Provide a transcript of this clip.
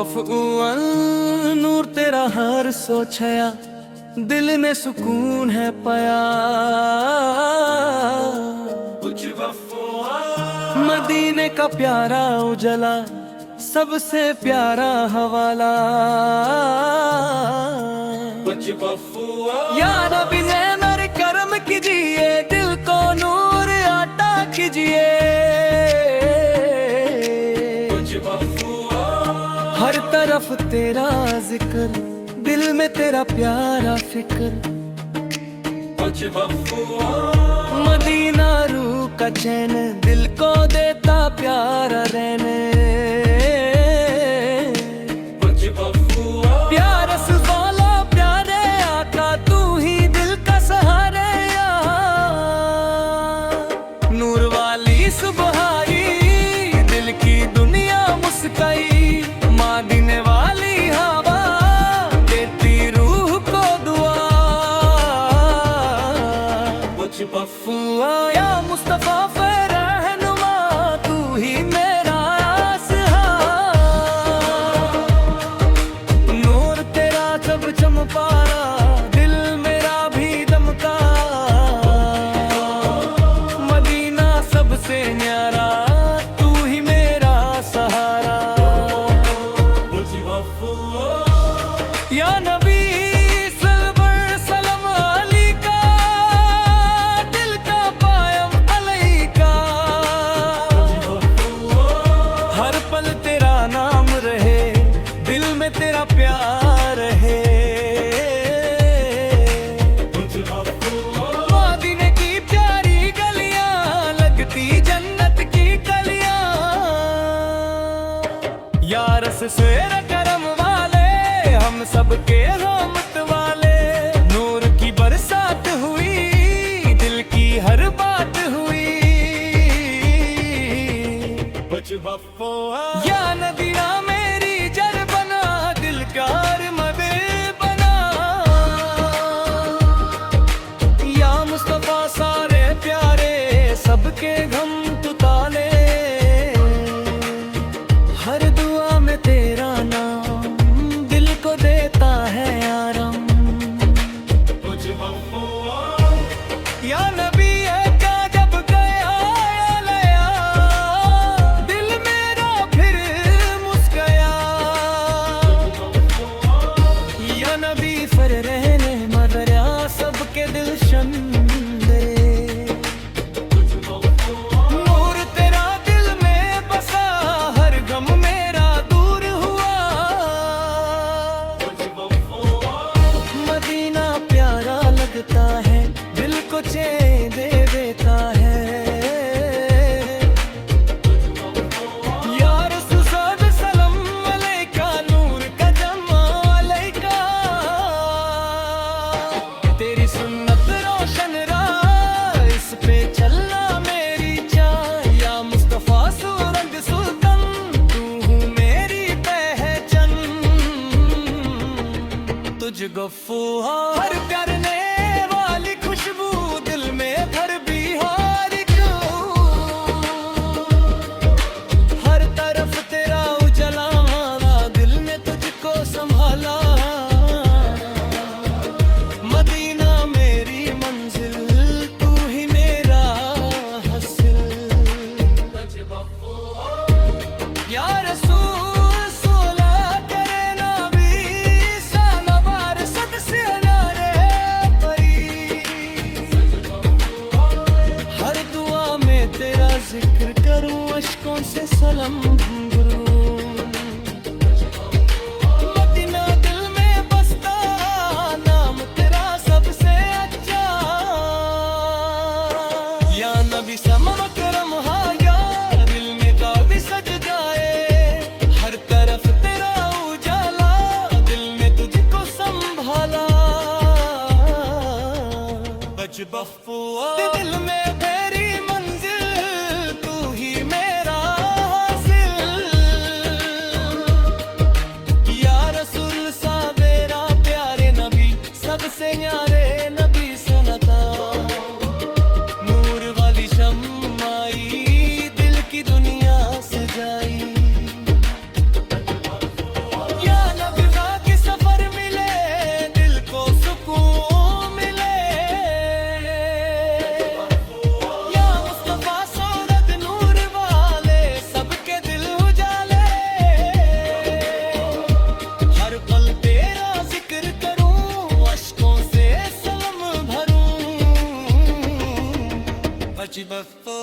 वफ़अन नूर तेरा हर सोचया, दिल में सुकून है पाया। मदीने का प्यारा उजला, सबसे प्यारा हवाला। या नबी मेरे करम कीजिए, दिल को नूर आता कीजिए। हर तरफ तेरा जिक्र, दिल में तेरा प्यारा फिक्र। मदीना रूह का चैन, दिल को देता प्यारा रहने। प्यारा सुवाला प्यारे आका, तू ही दिल का सहारे। नूर वाली सुबहाई, दिल की दुनिया मुस्काई। मदीने वाली हवा, देती रूह को दुआ। या मुस्तफा रहनुमा, तू ही मेरा आसहा। नूर तेरा जब चमकारा, दिल मेरा भी दमका। मदीना सबसे न्यारा, तू ही मेरा सहारा। या नबी सल्लल्लाहु सलाम अलैका, दिल का पायम अलैका। हर पल तेरा नाम रहे, दिल में तेरा प्यार रहे। मदीने की प्यारी गलियां, लगती जन्नत की कलियां। या रस सेरा करम वाले, हम सबके रहमत वाले। नूर की बरसात हुई, दिल की हर बात हुई। या नदिया मेरी जर बना, दिल का मदे बना। या मुस्तफा सारे प्यारे, सबके गम तुताले। हर दुआ में तेरा नाम, दिल को देता है आराम। या नबी का जब गया लया, दिल मेरा फिर मुस्काया। या नबी फिर रहने मदरिया, सबके दिल शंदे। नूर तेरा दिल में बसा, हर गम मेरा दूर हुआ। मदीना प्यारा लगता है, दिल को चैन दे देता है। या रसूल सल्लल्लाहु अलैका, नूर का जमा अलैका। तेरी सुन्नत रोशन राह, इस पे चलना मेरी चाह। या मुस्तफा सूरज सुल्तान, तू हूँ मेरी पहचान। तुझ गफ्फार करने वाली खुशबू, दिल में भर बिहार क्यों। हर तरफ तेरा उजला मारा, दिल ने तुझको संभाला। मदीना मेरी मंजिल, तू ही मेरा हासिल। या रसूल सोला करे नबी, सनवार सद से नारे परी। हर दुआ में तेरा जिक्र करूं, अश्कों से सलाम गुरू। मदीना दिल में बसता, नाम तेरा सबसे अच्छा। या नबी समा करम हाया, दिल में काबी सज जाए। हर तरफ तेरा उजाला, दिल में तुझको संभाला। बच बफ्फुआ दिल में तेरी मंजिल, तू ही मेरा हासिल। या रसूल सावेरा प्यारे नबी, सबसे न्यारे नबी सनता। नूर वाली शम्माई, दिल की दुनिया सजाई। before